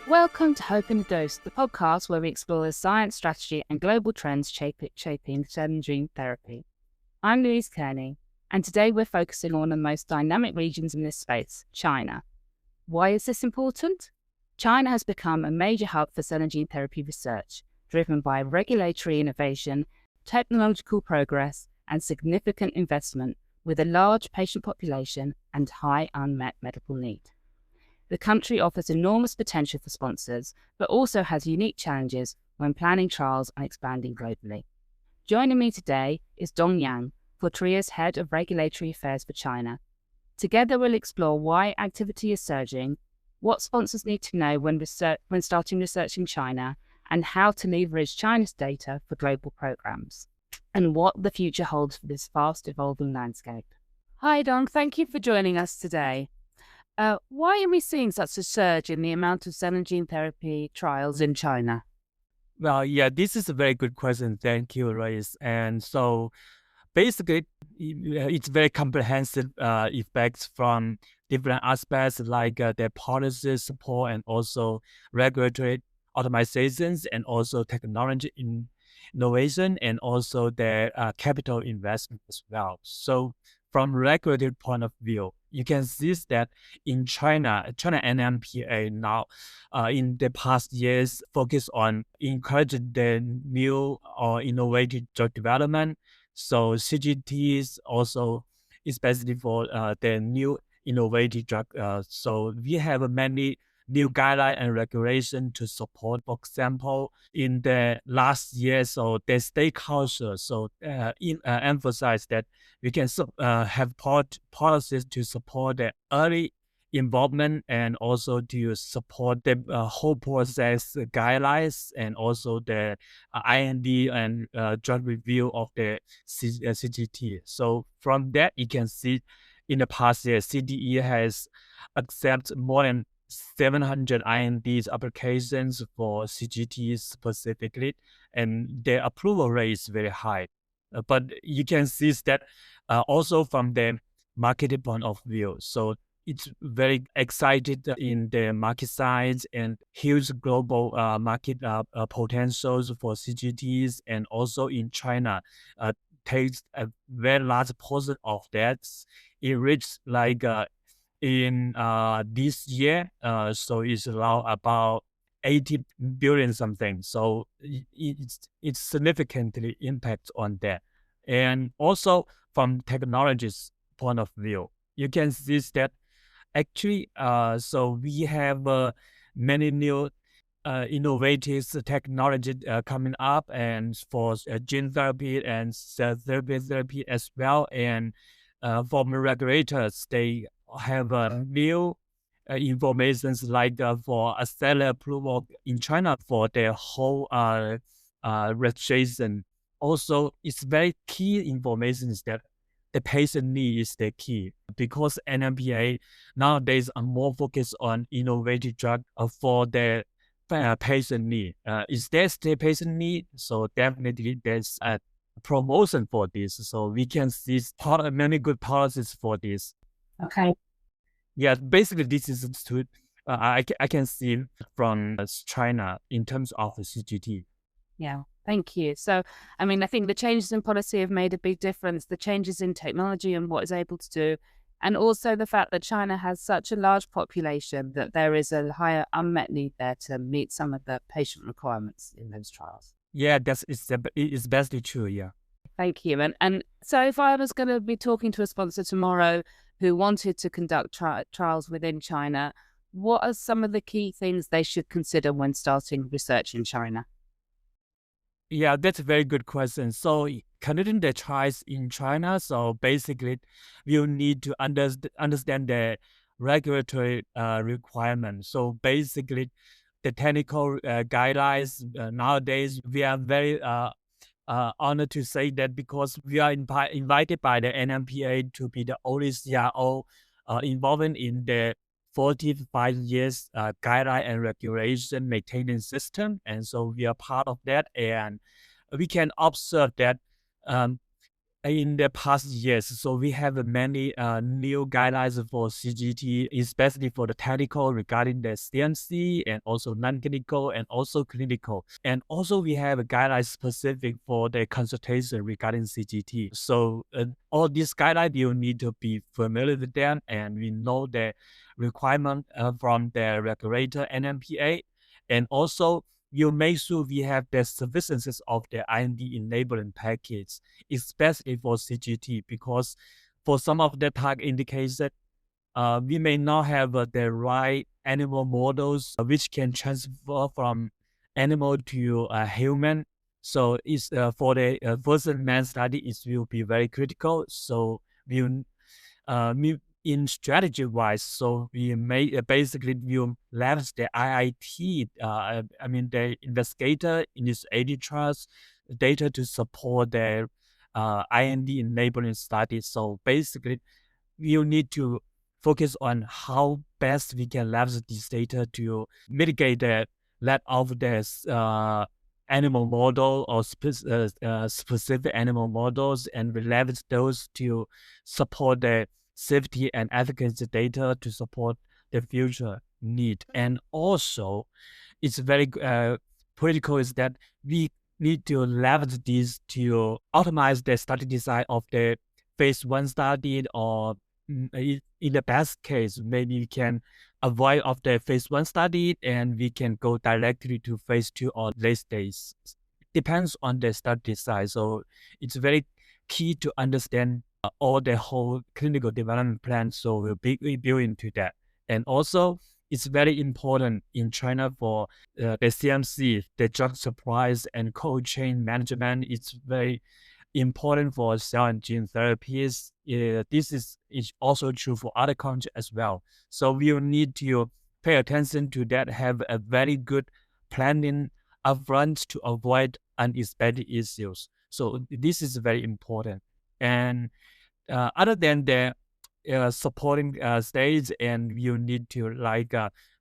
Welcome to Hope in a Dose, the podcast where we explore the science, strategy, and global trends shaping cell and gene therapy. I'm Louise Kearney, and today we're focusing on the most dynamic regions in this space, China. Why is this important? China has become a major hub for cell and gene therapy research, driven by regulatory innovation, technological progress, and significant investment, with a large patient population and high unmet medical need. The country offers enormous potential for sponsors, but also has unique challenges when planning trials and expanding globally. Joining me today is Dong Yang, Fortrea's Head of Regulatory Affairs for China. Together we'll explore why activity is surging, what sponsors need to know when starting research in China, and how to leverage China's data for global programs, and what the future holds for this fast-evolving landscape. Hi Dong, thank you for joining us today. Why are we seeing such a surge in the amount of cell and gene therapy trials in China? Well, yeah, this is a very good question. Thank you, Reyes. And so basically, it's very comprehensive effects from different aspects like their policy support and also regulatory optimizations and also technology innovation and also their capital investment as well. So from regulatory point of view, you can see that in China NMPA now in the past years focus on encouraging the new or innovative drug development. So CGTs also, especially for the new innovative drug. So we have many new guidelines and regulation to support. For example, in the last year, so the state council emphasize that we can have policies to support the early involvement and also to support the whole process guidelines and also the IND and drug review of the CGT. So from that, you can see in the past year, CDE has accepted more than 700 INDs applications for CGT specifically, and the approval rate is very high. But you can see that also from the market point of view. So it's very excited in the market size and huge global market potentials for CGTs, and also in China takes a very large portion of that. It reached like in this year, so it's around about 80 billion something. So it's significantly impact on that. And also from technologies point of view, you can see that actually, so we have many new innovative technology coming up, and for gene therapy and cell therapy as well. And from regulators, they have new informations like for accelerated approval in China for their whole registration. Also, it's very key information is that the patient need is the key, because NMPA nowadays are more focused on innovative drug for the patient need. Is there the patient need? So definitely there's a promotion for this. So we can see many good policies for this. Okay. Yeah, basically this is to I can see from China in terms of the CGT. Yeah, thank you. So, I mean, I think the changes in policy have made a big difference, the changes in technology and what it's able to do, and also the fact that China has such a large population that there is a higher unmet need there to meet some of the patient requirements in those trials. Yeah, it's basically true, yeah. Thank you. And so if I was going to be talking to a sponsor tomorrow who wanted to conduct trials within China, what are some of the key things they should consider when starting research in China? Yeah, that's a very good question. So conducting the trials in China, so basically you need to understand the regulatory requirements. So basically the technical guidelines nowadays, we are very honored to say that, because we are invited by the NMPA to be the only CRO involved in the 45 years guideline and regulation maintenance system. And so we are part of that, and we can observe that in the past years, so we have many new guidelines for CGT, especially for the technical regarding the CMC and also non-clinical and also clinical. And also we have a guideline specific for the consultation regarding CGT. So all these guidelines, you need to be familiar with them, and we know the requirement from the regulator NMPA, and also you make sure we have the sufficiency of the IND enabling package, especially for CGT, because for some of the target indications, we may not have the right animal models which can transfer from animal to human. So it's for the first man study, it will be very critical. So we in strategy wise, so we may basically will leverage the IIT, I mean the investigator in this AD trials data to support their IND enabling studies. So basically, you need to focus on how best we can leverage this data to mitigate the lack of this animal model or specific animal models, and we leverage those to support the safety and efficacy data to support the future need. And also, it's very critical is that we need to leverage this to optimize the study design of the phase 1 study, or in the best case, maybe we can avoid of the phase 1 study and we can go directly to phase 2 or late stage. Depends on the study design. So it's very key to understand all the whole clinical development plan. So we build into that. And also, it's very important in China for the CMC, the drug supplies and cold chain management. It's very important for cell and gene therapies. This is also true for other countries as well. So we will need to pay attention to that, have a very good planning upfront to avoid unexpected issues. So this is very important. And other than the supporting stage, and you need to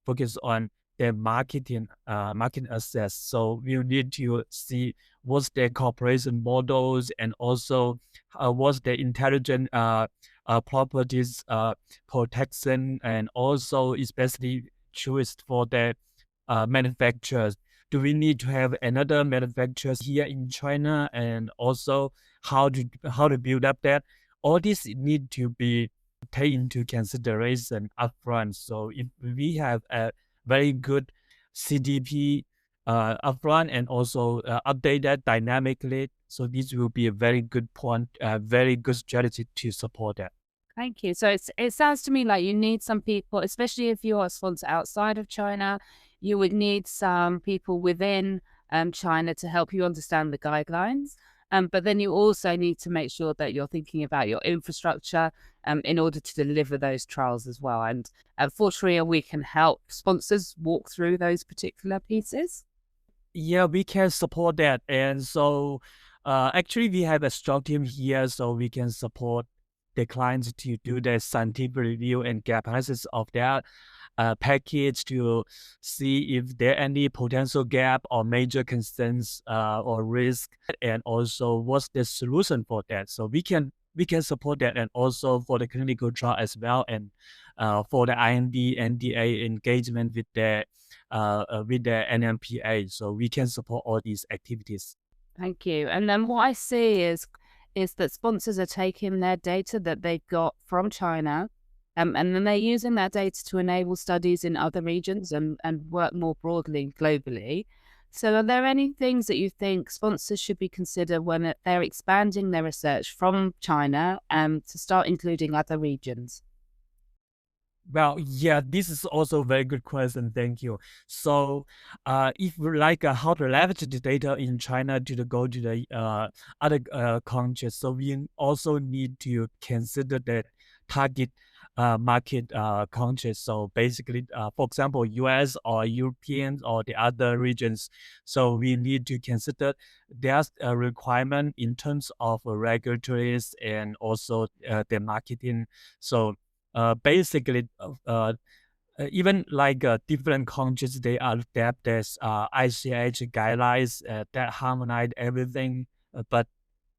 focus on the market access. So you need to see what's the cooperation models, and also what's the intelligent properties protection, and also especially choice for the manufacturers. Do we need to have another manufacturers here in China, and also how to build up that? All this need to be take into consideration upfront. So if we have a very good CDP upfront, and also update that dynamically, so this will be a very good point, very good strategy to support that. Thank you. So it sounds to me like you need some people, especially if you're a sponsor outside of China, you would need some people within China to help you understand the guidelines. But then you also need to make sure that you're thinking about your infrastructure in order to deliver those trials as well. And for Korea, we can help sponsors walk through those particular pieces. Yeah, we can support that. And so actually we have a strong team here, so we can support the clients to do the scientific review and gap analysis of their package to see if there are any potential gap or major concerns or risk, and also what's the solution for that. So we can support that, and also for the clinical trial as well, and for the IND NDA engagement with the NMPA. So we can support all these activities. Thank you. And then what I see is that sponsors are taking their data that they've got from China, and then they're using that data to enable studies in other regions and work more broadly globally. So are there any things that you think sponsors should be considered when they're expanding their research from China to start including other regions? Well, yeah, this is also a very good question. Thank you. So, if we how to leverage the data in China to go to the other countries, so we also need to consider the target market countries. So basically, for example, US or European or the other regions. So we need to consider there's a requirement in terms of regulatories and also the marketing. So basically, even different countries, they adapt this ICH guidelines that harmonize everything. But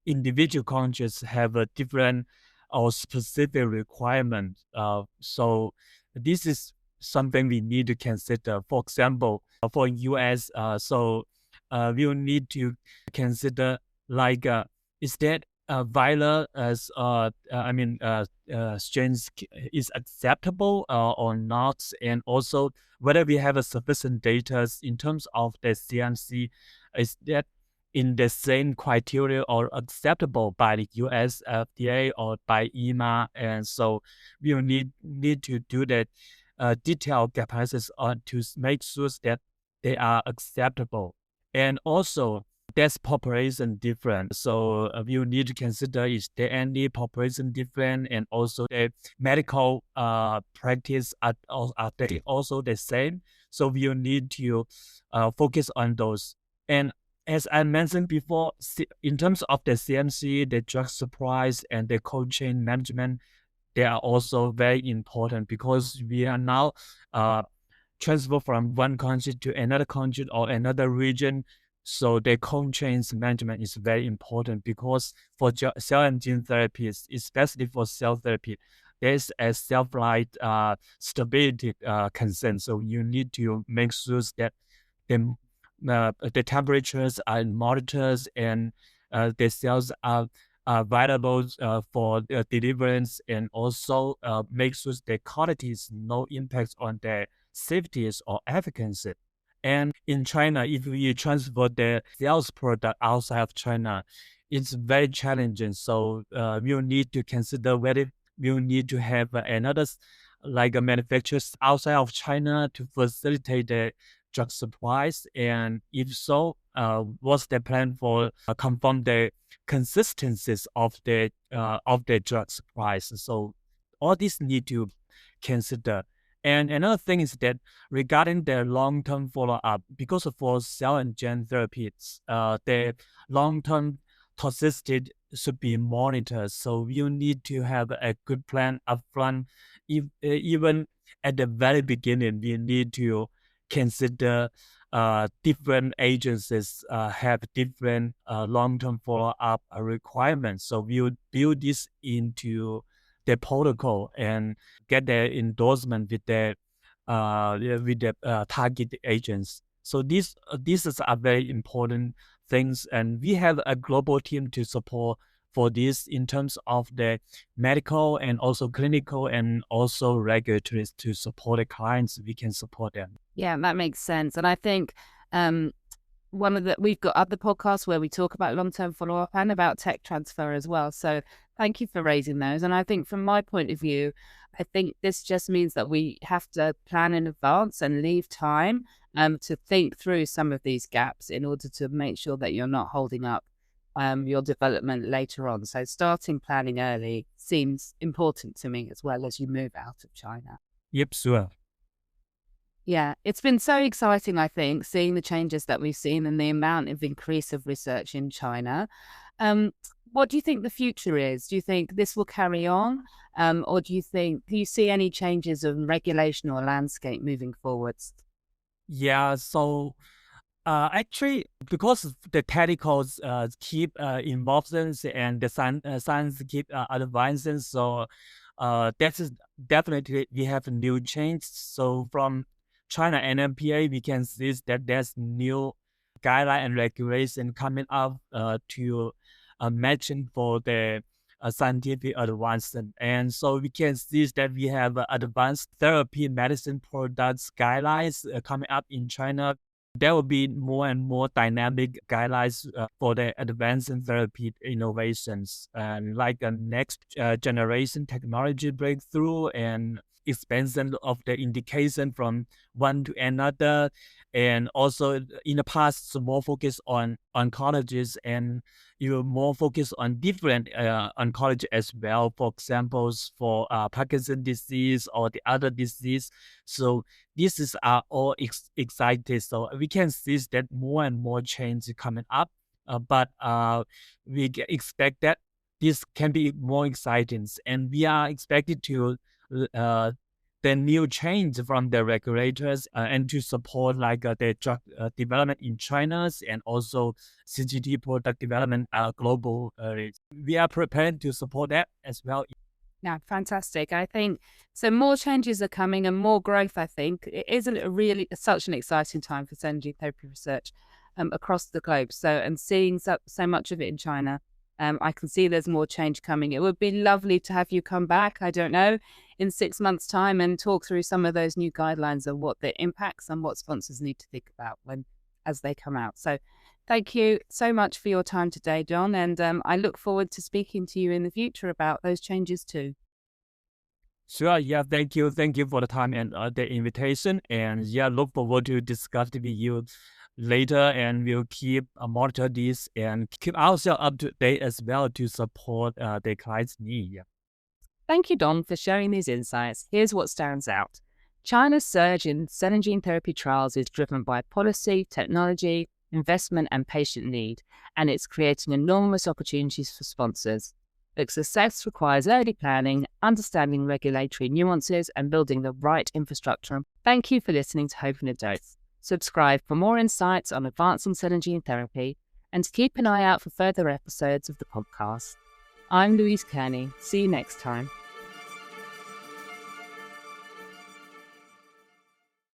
individual countries have a different or specific requirement. So this is something we need to consider. For example, for US, we will need to consider like is that viral as strains is acceptable or not, and also whether we have a sufficient data in terms of the CMC, is that in the same criteria or acceptable by the US FDA or by EMA, and so we will need to do that detailed analysis on to make sure that they are acceptable, and also there's population different. So we will need to consider is there any population different, and also the medical practice are they also the same. So we will need to focus on those. And as I mentioned before, in terms of the CMC, the drug supplies, and the cold chain management, they are also very important because we are now transfer from one country to another country or another region. So the cold chains management is very important because for cell and gene therapies, especially for cell therapy, there's a shelf-life stability concern. So you need to make sure that the temperatures are monitors, and the cells are viable for deliverance, and also make sure the quality is no impact on the safeties or efficacy. And in China, if we transfer the sales product outside of China, it's very challenging. So we'll need to consider whether we'll need to have another like a manufacturers outside of China to facilitate the drug supplies, and if so, what's the plan for confirm the consistencies of the drug supplies? So all these need to consider. And another thing is that regarding the long-term follow-up, because for cell and gene therapies, the long-term toxicity should be monitored. So you need to have a good plan upfront. Even at the very beginning, we need to consider different agencies have different long-term follow-up requirements. So we would build this into the protocol and get their endorsement with the target agents. So these are very important things, and we have a global team to support for this in terms of the medical and also clinical and also regulatory to support the clients. We can support them. Yeah, that makes sense. And I think we've got other podcasts where we talk about long-term follow-up and about tech transfer as well. So thank you for raising those. And I think from my point of view, I think this just means that we have to plan in advance and leave time to think through some of these gaps in order to make sure that you're not holding up your development later on. So starting planning early seems important to me as well as you move out of China. Yep, sure. Yeah, it's been so exciting, I think, seeing the changes that we've seen and the amount of increase of research in China. What do you think the future is? Do you think this will carry on? Or do you see any changes in regulation or landscape moving forwards? Yeah, so actually, because the technicals keep evolving and the science keep advancing, so that is definitely we have new change. So from China NMPA, we can see that there's new guideline and regulation coming up to matching for the scientific advancement. And so we can see that we have advanced therapy medicine products guidelines coming up in China. There will be more and more dynamic guidelines for the advanced therapy innovations, and like a next generation technology breakthrough and expansion of the indication from one to another. And also in the past, it's more focused on oncologies, and more focused on different oncology as well. For examples, for Parkinson's disease or the other disease. So this is all excited. So we can see that more and more change coming up, but we expect that this can be more exciting, and we are expected to the new change from the regulators and to support the drug development in China and also CGT product development global. We are prepared to support that as well. Yeah, fantastic. I think so. More changes are coming and more growth. I think it is really such an exciting time for cell and gene therapy research across the globe. So, and seeing so much of it in China, I can see there's more change coming. It would be lovely to have you come back, I don't know, in 6 months' time and talk through some of those new guidelines and what the impacts and what sponsors need to think about as they come out. So thank you so much for your time today, John. And I look forward to speaking to you in the future about those changes too. Sure. Yeah. Thank you. Thank you for the time and the invitation. And yeah, look forward to discuss with you later, and we'll keep monitor this and keep ourselves up to date as well to support the client's need. Yeah. Thank you, Don, for sharing these insights. Here's what stands out. China's surge in cell and gene therapy trials is driven by policy, technology, investment, and patient need, and it's creating enormous opportunities for sponsors. But success requires early planning, understanding regulatory nuances, and building the right infrastructure. Thank you for listening to Hope in a Dose. Subscribe for more insights on advancing cell and gene therapy, and keep an eye out for further episodes of the podcast. I'm Louise Kearney. See you next time.